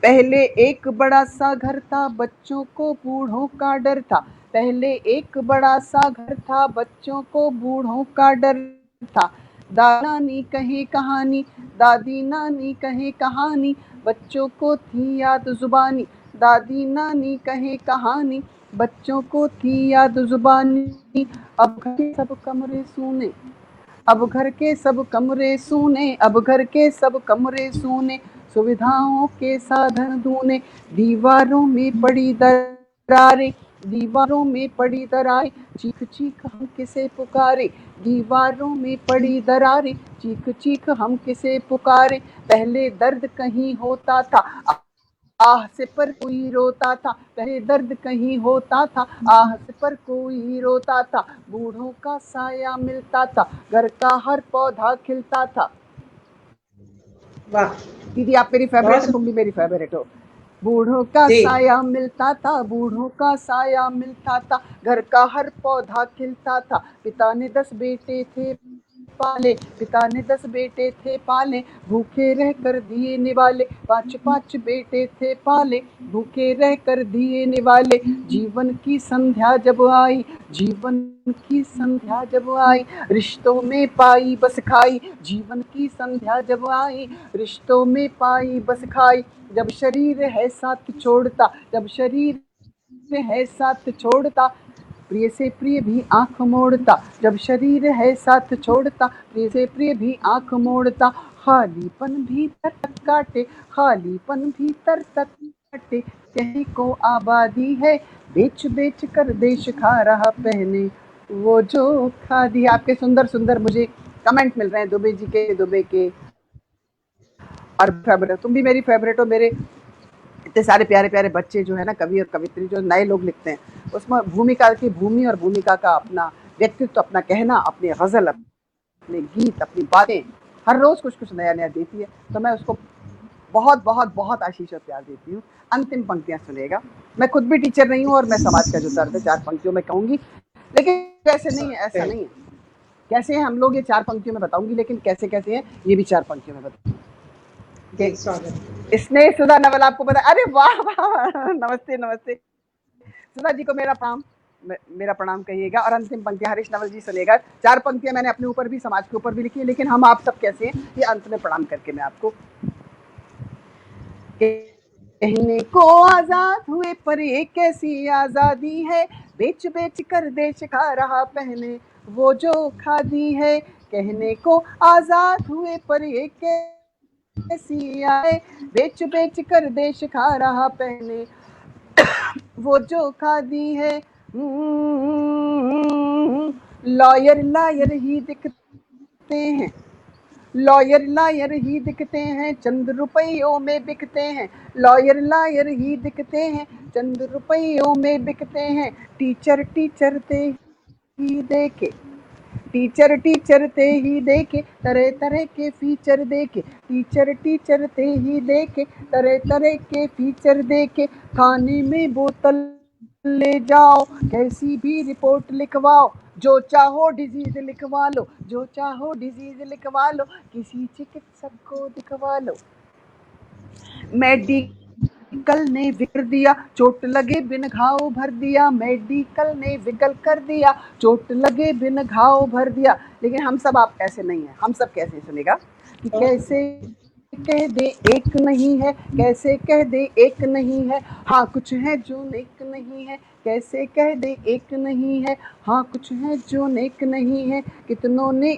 पहले एक बड़ा सा घर था, बच्चों को बूढ़ों का डर था। पहले एक बड़ा सा घर था, बच्चों को बूढ़ों का डर था। दादी नानी कहे कहानी, दादी नानी कहे कहानी, बच्चों को थी याद जुबानी। दादी नानी कहे कहानी, बच्चों को थी याद जुबानी। अब घर के सब कमरे सूने, अब घर के सब कमरे सूने, अब घर के सब कमरे सूने, सुविधाओं के साधन दूने। दीवारों में पड़ी दरारें, दीवारों में पड़ी दरारें, चीख चीख हम किसे पुकारे। दीवारों में पड़ी दरारें, चीख चीख हम किसे पुकारे। पहले दर्द कहीं होता था, आह से पर कोई रोता था। पहले दर्द कहीं होता था, आह से पर कोई रोता था। बूढ़ों का साया मिलता था, घर का हर पौधा खिलता था। वाह दीदी आप मेरी फेवरेट है, तुम भी मेरी फेवरेट हो। बूढ़ों का साया मिलता था, बूढ़ों का साया मिलता था, घर का हर पौधा खिलता था। पिता ने 10 बेटे थे पाले, पिता ने 10 बेटे थे पाले, भूखे रह कर दिए निवाले। 5 बेटे थे पाले, भूखे रह कर दिए निवाले। जीवन की संध्या जब आई, जीवन की संध्या जब आई, रिश्तों में पाई बस खाई। जीवन की संध्या जब आई, रिश्तों में पाई बस खाई। जब शरीर है साथ छोड़ता, जब शरीर है साथ छोड़ता, प्रिय से प्रिय भी आंख मोड़ता। जब शरीर है साथ छोड़ता, प्रिय से प्रिय भी आंख मोड़ता। खालीपन भीतर तक काटे, खालीपन भीतर तक काटे, कहीं को आबादी है, बेच बेच कर देश खा रहा पहने वो जो खादी। आपके सुंदर सुंदर मुझे कमेंट मिल रहे हैं, दुबे जी के, दुबे के। और फेवरेट, तुम भी मेरी फेवरेट हो। मेरे इतने सारे प्यारे प्यारे बच्चे जो है ना, कवि और कवित्री जो नए लोग लिखते हैं, उसमें भूमिका की भूमि और भूमिका का अपना व्यक्तित्व, अपना कहना, अपनी गज़ल, अपने गीत, अपनी बातें हर रोज़ कुछ कुछ नया नया देती है। तो मैं उसको बहुत बहुत बहुत आशीष और प्यार देती हूँ। अंतिम पंक्तियाँ सुनेगा। मैं खुद भी टीचर नहीं हूँ और मैं समाज का जो दर्द है 4 पंक्तियों में कहूँगी, लेकिन कैसे नहीं है, ऐसा नहीं है। कैसे हैं हम लोग ये 4 पंक्तियों में बताऊंगी, लेकिन कैसे कैसे हैं ये भी 4 पंक्तियों में बताऊंगी। स्नेह सुधा नवल आपको पता? अरे वाह वाह, नमस्ते नमस्ते। सुधा जी को मेरा प्रणाम कहिएगा। और अंतिम पंक्तियां हरीश नवल जी सुनेगा। 4 पंक्तियां मैंने अपने ऊपर भी, समाज के ऊपर भी लिखी है, लेकिन हम आप सब कैसे हैं ये अंत में प्रणाम करके मैं आपको। कहने को आजाद हुए पर ये कैसी आजादी है, बेच बेच कर देश खा रहा पहने वो जो खादी है। कहने को आजाद हुए पर ये कैसी आए, बेच बेच कर देश खा रहा पहने वो जो खादी है। लॉयर लायर ही दिखते हैं, लॉयर लायर ही दिखते हैं, चंद रुपयों में बिकते हैं। लॉयर लायर ही दिखते हैं, चंद रुपयों में बिकते हैं। टीचर टीचर ते ही देखे, टीचर टीचर ते ही देखे, तरह तरह के फीचर देखे। टीचर टीचर ते ही देखे, तरह तरह के फीचर देखे। खाने में बोतल ले जाओ, कैसी भी रिपोर्ट लिखवाओ, जो चाहो डिजीज लिखवा लो, जो चाहो डिजीज लिखवा लो, किसी चिकित्सक को दिखवा लो। मेडिकल ने विकर दिया, चोट लगे बिन घाव भर दिया। मेडिकल ने विकल कर दिया, चोट लगे बिन घाव भर दिया। लेकिन हम सब आप ऐसे नहीं हैं। हम सब कैसे सुनेगा कि कैसे कह दे एक नहीं है, कैसे कह दे एक नहीं है, हाँ कुछ है जो नेक नहीं है। कैसे कह दे एक नहीं है, हाँ कुछ है जो नेक नहीं है। कितनों ने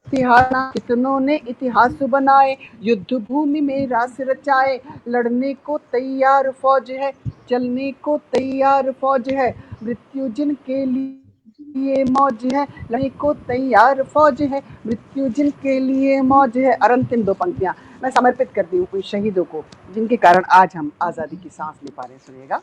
इतिहास कितनों ने इतिहास बनाए, युद्ध भूमि में रास रचाए। लड़ने को तैयार फौज है, चलने को तैयार फौज है, मृत्यु जिनके लिए मौज है। लड़ने को तैयार फौज है, मृत्यु जिनके लिए मौज है। और अंतिम दो पंक्तियां मैं समर्पित करती हूँ उन शहीदों को जिनके कारण आज हम आज़ादी की सांस ले पा रहे हैं। सुनिएगा।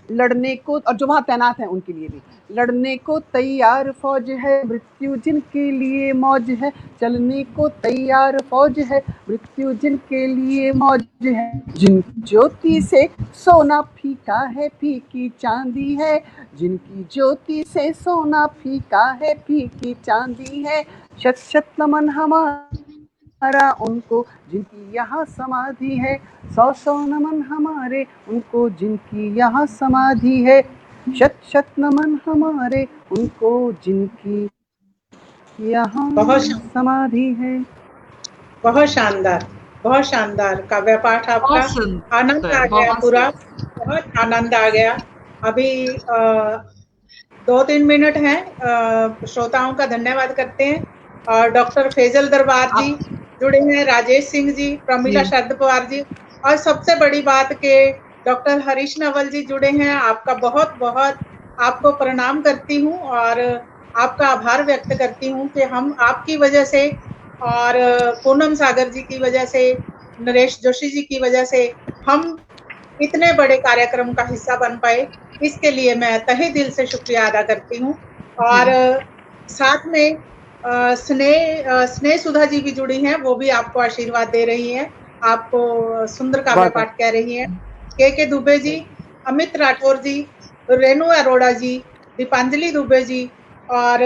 लड़ने को, और जो वहां तैनात हैं उनके लिए भी, लड़ने को तैयार फौज है, मृत्यु जिनके लिए मौज है। चलने को तैयार फौज है, मृत्यु जिनके लिए मौज है। जिन ज्योति से सोना फीका है, फीकी चांदी है। जिनकी ज्योति से सोना फीका है, फीकी चांदी है। शत शत नमन हमारा उनको जिनकी यहाँ समाधि है। सौ सौ नमन हमारे उनको जिनकी यहाँ समाधि है। शत शत नमन हमारे उनको जिनकी यहाँ समाधि है। बहुत शानदार, बहुत शानदार काव्य पाठ आपका। आनंद आ गया पूरा, बहुत आनंद आ गया। अभी 2-3 मिनट हैं, श्रोताओं का धन्यवाद करते हैं। और डॉक्टर फैजल दरबार जी जुड़े हैं, राजेश सिंह जी, प्रमिला शरद पवार जी, और सबसे बड़ी बात के डॉक्टर हरीश नवल जी जुड़े हैं। आपका बहुत बहुत आपको प्रणाम करती हूँ और आपका आभार व्यक्त करती हूँ कि हम आपकी वजह से और पूनम सागर जी की वजह से, नरेश जोशी जी की वजह से हम इतने बड़े कार्यक्रम का हिस्सा बन पाए। इसके लिए मैं तहे दिल से शुक्रिया अदा करती हूँ। और साथ में स्नेह सुधा जी भी जुड़ी हैं, वो भी आपको आशीर्वाद दे रही हैं, आपको सुंदर काव्य पाठ कह रही हैं। के दुबे जी, अमित राठौर जी, रेणु अरोड़ा जी, दीपांजलि दुबे जी और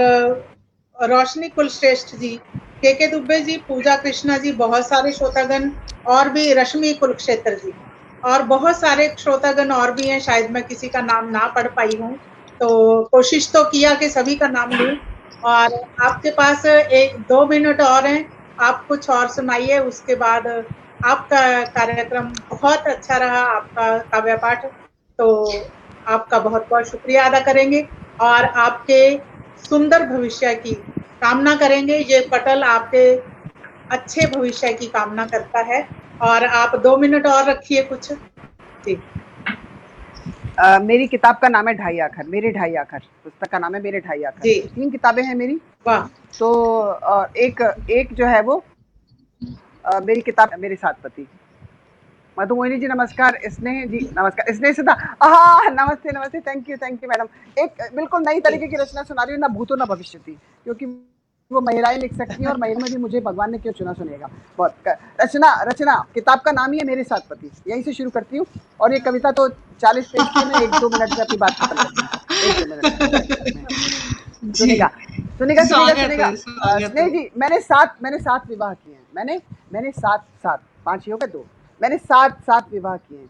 रोशनी कुलश्रेष्ठ जी, के दुबे जी, पूजा कृष्णा जी, बहुत सारे श्रोतागण और भी, रश्मि कुलक्षेत्र जी और बहुत सारे श्रोतागण और भी हैं। शायद मैं किसी का नाम ना पढ़ पाई हूँ, तो कोशिश तो किया कि सभी का नाम लूं। और आपके पास 1-2 मिनट और हैं, आप कुछ और सुनाइए। उसके बाद आपका कार्यक्रम बहुत अच्छा रहा, आपका काव्य पाठ, तो आपका बहुत बहुत शुक्रिया अदा करेंगे और आपके सुंदर भविष्य की कामना करेंगे। ये पटल आपके अच्छे भविष्य की कामना करता है। और आप 2 मिनट और रखिए कुछ जी। मेरी किताब का नाम है ढाई आखर, मेरे ढाई आखर, पुस्तक का नाम है मेरे ढाई आखर। 3 किताबें हैं मेरी। वाह। तो एक जो है वो मेरी किताब मेरे साथ पति। मधुमोहिनी जी नमस्कार, स्नेह जी नमस्कार, स्नेह सुधा नमस्ते नमस्ते, थैंक यू मैडम। एक बिल्कुल नई तरीके की रचना सुना रही हूँ, ना भूतो ना भविष्यति, क्योंकि वो महिलाएं लिख सकती हैं और महिला में भी मुझे भगवान ने क्यों चुना सुनेगा। बहुत रचना किताब का नाम ही है मेरे साथ पति। यहीं से शुरू करती हूँ और ये कविता तो 40 पेज की, मैं 1-2 मिनट में अपनी बात खत्म करती हूँ। 1-2 मिनट सुनेगा। स्नेह जी, मैंने 7 विवाह किए हैं। मैंने 7 5 ही हो गए 2, मैंने 7 विवाह किए हैं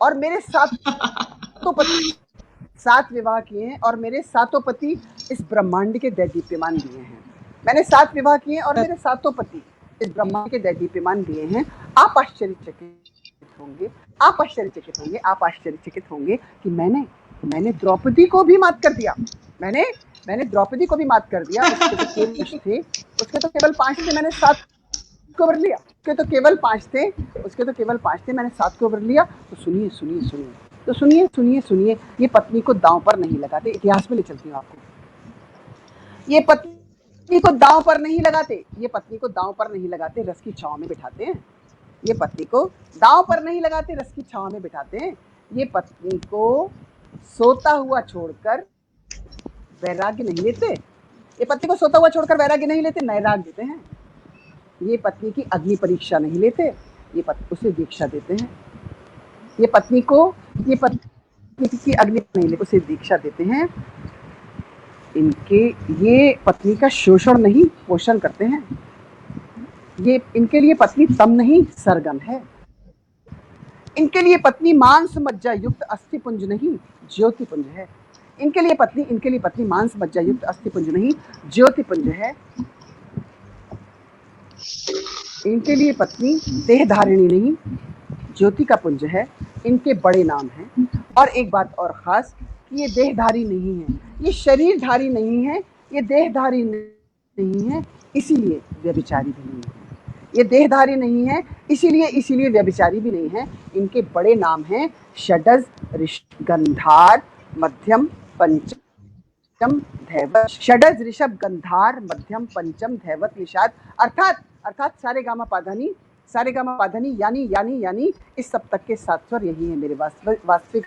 और मेरे 7 विवाह किए हैं और मेरे 7 पति इस ब्रह्मांड के दैदीप्यमान दिए हैं। मैंने 7 विवाह किए और मेरे 7 पति इस ब्रह्मांड के दैदीप्यमान दिए हैं। आप आश्चर्यचकित होंगे कि मैंने द्रौपदी को भी मात कर दिया। मैंने द्रौपदी को भी मात कर दिया। उसके तो केवल 5 थे, मैंने 7 को वर लिया। उसके तो केवल 5 थे, मैंने 7 को वर लिया। तो सुनिए, ये पत्नी को दांव पर नहीं लगाते। इतिहास में ले चलती हूँ आपको। ये पत्नी को दांव पर नहीं लगाते, रस की छांव में बिठाते हैं। ये पत्नी को दांव पर नहीं लगाते, रस की छांव में बिठाते हैं। ये पत्नी को सोता हुआ छोड़कर वैराग्य नहीं लेते। नैराग्य देते हैं। ये पत्नी की अग्नि परीक्षा नहीं लेते, ये उसे दीक्षा देते हैं। ये पत्नी की अग्नि नहीं लेते, उसे दीक्षा देते हैं। ये पत्नी का शोषण नहीं, पोषण करते हैं। ये इनके लिए पत्नी तम नहीं, सरगम है। इनके लिए पत्नी मांस मज्जा युक्त अस्थिपुंज नहीं, ज्योतिपुंज है। इनके लिए पत्नी मांस मज्जा युक्त अस्थिपुंज नहीं, ज्योतिपुंज है। इनके लिए पत्नी देहधारिणी नहीं, ज्योति का पुंज है। इनके बड़े नाम हैं। और एक बात और खास कि ये देहधारी नहीं है, ये शरीरधारी नहीं है, ये देहधारी नहीं है, इसीलिए व्यभिचारी भी नहीं है। ये देहधारी नहीं है, इसीलिए व्यभिचारी भी नहीं है। इनके बड़े नाम हैं षडज, ऋषभ, गंधार, मध्यम, पंचम, धैवत। षडज, ऋषभ, गंधार, मध्यम, पंचम, धैवत, निषाद। अर्थात सारे गामा पाधनी यानी इस सप्तक के 7 स्वर यही है मेरे वास्तविक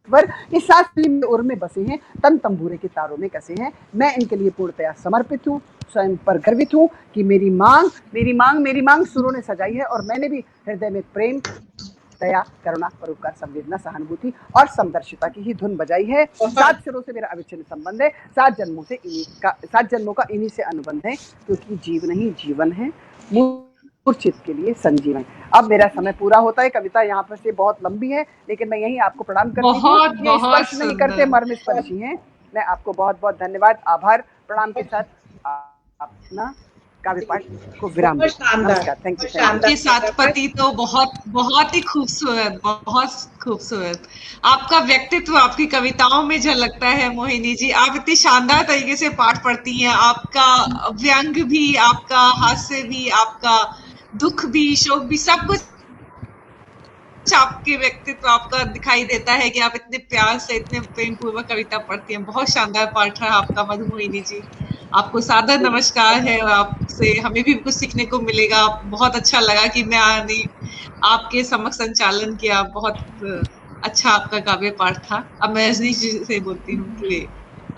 स्वर। ये 7 उर में बसे हैं, तन तंबूरे के तारों में कसे हैं। मैं इनके लिए पूर्णतया समर्पित हूँ, स्वयं पर गर्वित हूँ कि मेरी मांग सुरों ने सजाई है और मैंने भी हृदय में प्रेम, दया, करुणा, परोपकार, संवेदना, सहानुभूति और समदर्शिता की ही धुन बजाई है। 7 सिरों से मेरा अविच्छिन्न संबंध है। 7 जन्मों का इन्हीं से अनुबंध है, क्योंकि जीवन ही जीवन है, मूर्छित के लिए संजीवन। अब मेरा समय पूरा होता है। कविता यहाँ पर से बहुत लंबी है, लेकिन मैं यहीं आपको प्रणाम करती हूँ। ये स्पर्श नहीं करते, मर्म स्पर्शी हैं। मैं आपको बहुत बहुत धन्यवाद, आभार, प्रणाम के साथ अपना काव्य पाठ को विराम देती हूं। नमस्कार, थैंक यू। आपके साथ पति तो बहुत ही खूबसूरत, बहुत खूबसूरत। आपका व्यक्तित्व आपकी कविताओं में झलकता है मोहिनी जी। आप इतनी शानदार तरीके से पाठ पढ़ती हैं। आपका व्यंग भी, आपका हास्य भी, आपका दुख भी, शोक भी, सब कुछ आपके व्यक्तित्व आपका दिखाई देता है कि आप इतने प्यार से, इतने प्रेम पूर्वक कविता पढ़ती हैं। बहुत शानदार पाठ रहा आपका मधु मोहिनी जी। आपको सादर नमस्कार है और आपसे हमें भी कुछ सीखने को मिलेगा। बहुत अच्छा लगा कि मैं आपके समक्ष संचालन किया। बहुत अच्छा आपका काव्य पाठ था। अब मैं रजनी जी से बोलती हूँ कि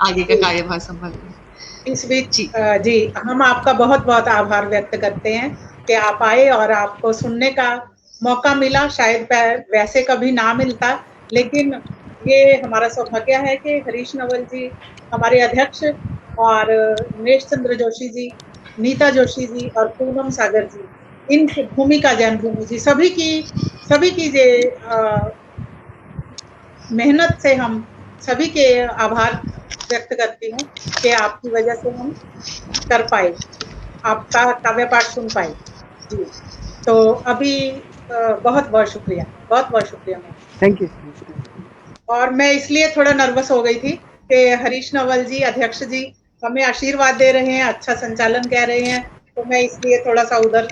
आगे का कार्यभार संभालें। इस बीच जी हम आपका बहुत बहुत आभार व्यक्त करते हैं कि आप आए और आपको सुनने का मौका मिला। शायद वैसे कभी ना मिलता, लेकिन ये हमारा सौभाग्य है कि हरीश नवल जी हमारे अध्यक्ष और नरेश चंद्र जोशी जी, नीता जोशी जी और पूनम सागर जी, इन भूमिका जन्मभूमि जी, सभी की मेहनत से हम सभी के आभार व्यक्त करती हूँ कि आपकी वजह से हम कर पाए, आपका काव्य पाठ सुन पाए जी। तो अभी बहुत बहुत शुक्रिया थैंक यू। और मैं इसलिए थोड़ा नर्वस हो गई थी कि हरीश नवल जी, अध्यक्ष जी हमें आशीर्वाद दे रहे हैं, अच्छा संचालन कह रहे हैं, तो मैं इसलिए थोड़ा सा उधर